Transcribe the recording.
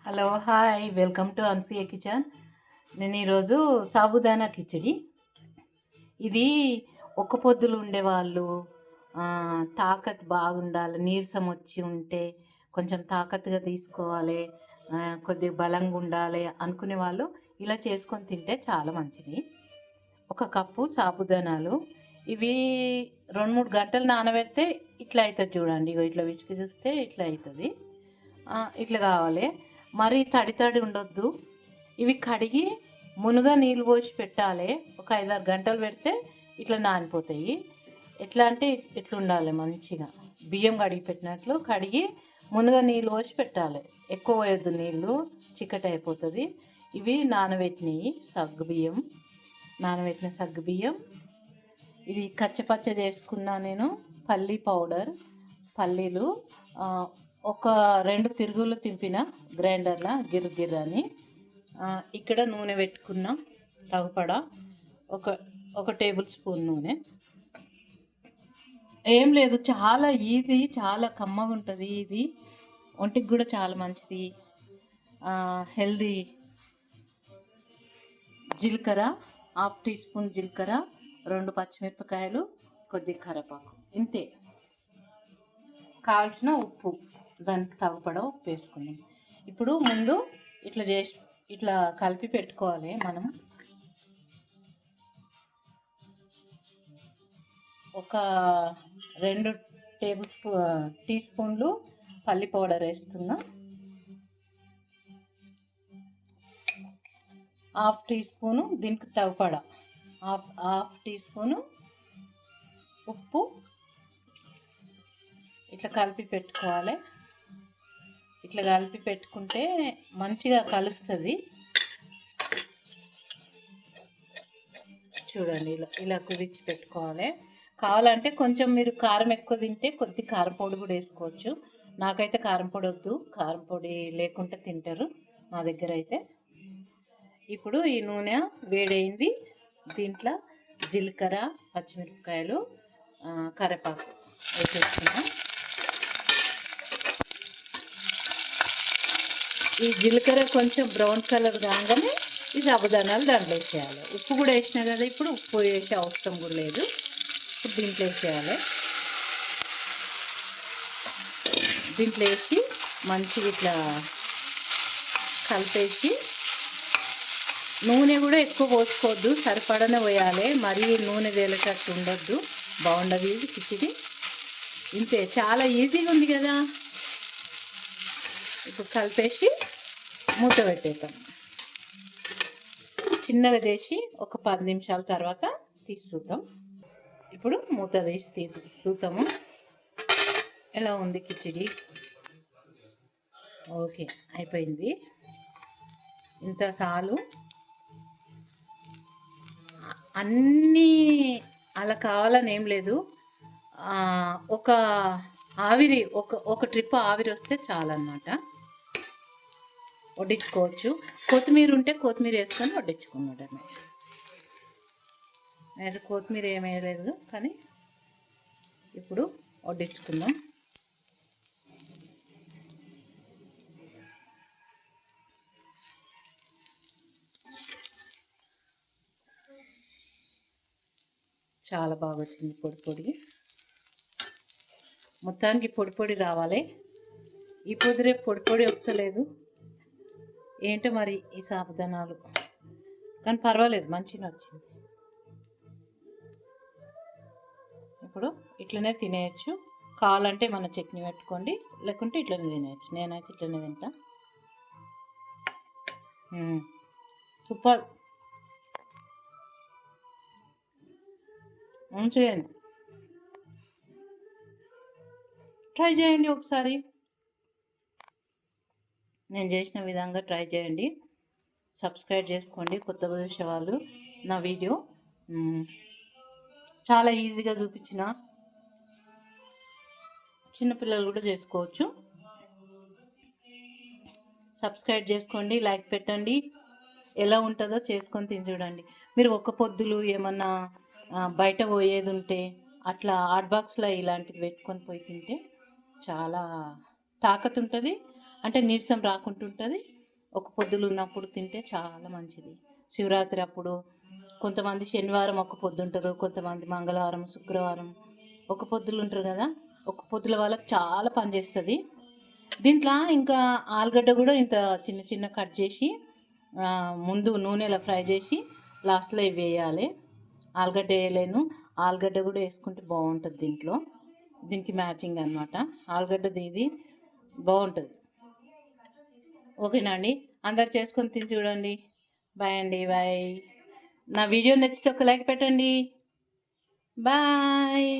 Hello hi welcome to Anasuya kitchen. నేను ఈరోజు సాబుదానా కిచిడి. ఇది ఒక్క పొద్దులు ఉండేవాళ్ళు, తాకత్ బాగుండాలి, నీరసం వచ్చి ఉంటే కొంచెం తాకత్తుగా తీసుకోవాలి, కొద్దిగా బలంగా ఉండాలి అనుకునే వాళ్ళు ఇలా చేసుకొని తింటే చాలా మంచిది. ఒక కప్పు సాబుదానాలు, ఇవి 2-3 గంటలు నానబెడితే ఇట్లా అవుతుంది చూడండి. ఇగో ఇట్లా విసికి చూస్తే ఇట్లా అవుతుంది. ఇట్లా కావాలి, మరి తడి తడి ఉండొద్దు. ఇవి కడిగి మునుగా నీళ్ళు పోసి పెట్టాలి. ఒక 5-6 గంటలు పెడితే ఇట్లా నానిపోతాయి. ఎట్లా అంటే ఇట్లా ఉండాలి, మంచిగా బియ్యం కడిగి పెట్టినట్లు కడిగి మునుగా నీళ్ళు పోసి పెట్టాలి. ఎక్కువ పోయొద్దు, నీళ్ళు చిక్కటి అయిపోతుంది. ఇవి నానబెట్టినవి సగ్గుబియ్యం, నానబెట్టిన సగ్గుబియ్యం. ఇది కచ్చపచ్చ చేసుకున్నా నేను. పల్లీ పౌడర్, పల్లీలు ఒక 2 తిరుగులు తింపిన గ్రైండర్లో గిర్ర అని. ఇక్కడ నూనె పెట్టుకున్న తగుపడ, ఒక ఒక టేబుల్ స్పూన్ నూనె. ఏం లేదు, చాలా ఈజీ, చాలా కమ్మగా ఉంటుంది. ఇది ఒంటికి కూడా చాలా మంచిది, హెల్దీ. జీలకర్ర, 1/2 టీ స్పూన్ జీలకర్ర, 2 పచ్చిమిరపకాయలు, కొద్ది కరివేపాకు, ఇంతే. కావాల్సిన ఉప్పు, దానికి తగుపడ ఉప్పు వేసుకుందాం. ఇప్పుడు ముందు ఇట్లా కలిపి పెట్టుకోవాలి. మనం ఒక 2 టీ స్పూన్లు పల్లి పౌడర్ వేస్తున్నా, 1/2 టీ స్పూను దీనికి తగుపడ, 1/2 టీ స్పూను ఉప్పు. ఇట్లా కలిపి పెట్టుకోవాలి. ఇట్లా కలిపి పెట్టుకుంటే మంచిగా కలుస్తుంది. చూడండి, ఇలా కుదిర్చి పెట్టుకోవాలి. కావాలంటే కొంచెం మీరు కారం ఎక్కువ తింటే కొద్ది కారం పొడి కూడా వేసుకోవచ్చు. నాకైతే కారం పొడి వద్దు, కారం పొడి లేకుంటే తింటారు మా దగ్గర అయితే. ఇప్పుడు ఈ నూనె వేడైంది, దీంట్లో జీలకర్ర, పచ్చిమిరపకాయలు, కరివేపాకు వేసేసుకున్నాం. ఈ జీలకర్ర కొంచెం బ్రౌన్ కలర్ కాగానే ఈ సాబుదానాలు దాంట్లో వేసేయాలి. ఉప్పు కూడా వేసినా కదా, ఇప్పుడు ఉప్పు వేసే అవసరం కూడా లేదు. ఇప్పుడు దీంట్లో వేసేయాలి. దీంట్లో వేసి మంచిగా ఇట్లా కలిపేసి, నూనె కూడా ఎక్కువ పోసుకోవద్దు, సరిపడనే పోయాలి. మరీ నూనె తేలేటట్టు ఉండొద్దు, బాగుండదు ఇది కిచిడి. ఇంతే, చాలా ఈజీగా ఉంది కదా. ఇప్పుడు కలిపేసి మూత పెట్టేద్దాం. చిన్నగా చేసి ఒక 10 నిమిషాల తర్వాత చూద్దాం. ఇప్పుడు మూత తీసి చూద్దాము ఎలా ఉంది కిచిడి. ఓకే, అయిపోయింది. ఇంత చాలు. అన్నీ అలా కావాలని ఏం లేదు, ఒక ఆవిరి, ఒక ట్రిప్ ఆవిరి వస్తే చాలన్నమాట. వడ్డించుకోవచ్చు. కొత్తిమీర ఉంటే కొత్తిమీర వేసుకొని వడ్డించుకున్నాడమే. నేను కొత్తిమీర ఏం వేయలేదు, కానీ ఇప్పుడు వడ్డించుకుందాం. చాలా బాగా వచ్చింది పొడి పొడి. మొత్తానికి పొడి పొడి రావాలి. ఈ పొద్దు రేపు పొడి పొడి వస్తలేదు ఏంటో మరి ఈ సాబుదానాలు, కానీ పర్వాలేదు, మంచిగా వచ్చింది. ఇప్పుడు ఇట్లనే తినేయచ్చు. కావాలంటే మన చట్నీ పెట్టుకోండి, లేకుంటే ఇట్లనే తినేయచ్చు. నేనైతే ఇట్లనే తింటా. సూపర్, చేయండి, ట్రై చేయండి ఒకసారి. నేను చేసిన విధంగా ట్రై చేయండి. సబ్స్క్రైబ్ చేసుకోండి కొత్తగా చూసే వాళ్ళు. నా వీడియో చాలా ఈజీగా చూపించిన, చిన్నపిల్లలు కూడా చేసుకోవచ్చు. సబ్స్క్రైబ్ చేసుకోండి, లైక్ పెట్టండి. ఎలా ఉంటుందో చేసుకొని తిని చూడండి. మీరు ఒక్క పొద్దులు ఏమన్నా బయట పోయేది ఉంటే అట్లా హాట్ బాక్స్లో ఇలాంటివి పెట్టుకొని పోయి తింటే చాలా తాకత్ ఉంటుంది. అంటే నీరసం రాకుంటుంటుంది. ఒక పొద్దులు ఉన్నప్పుడు తింటే చాలా మంచిది. శివరాత్రి అప్పుడు కొంతమంది శనివారం ఒక పొద్దుంటారు, కొంతమంది మంగళవారం, శుక్రవారం ఒక పొద్దులు ఉంటారు కదా. ఒక పొద్దుల వాళ్ళకి చాలా పనిచేస్తుంది. దీంట్లో ఇంకా ఆలుగడ్డ కూడా ఇంత చిన్న చిన్న కట్ చేసి ముందు నూనెలో ఫ్రై చేసి లాస్ట్లో ఇవి వేయాలి. ఆలుగడ్డ వేయలేను, ఆలుగడ్డ కూడా వేసుకుంటే బాగుంటుంది దీంట్లో. దీనికి మ్యాచింగ్ అనమాట ఆలుగడ్డది, ఇది బాగుంటుంది. ఓకేనా అండి, అందరు చేసుకొని తిని చూడండి. బాయ్ అండి, బాయ్. నా వీడియో నచ్చితే ఒక లైక్ పెట్టండి. బాయ్.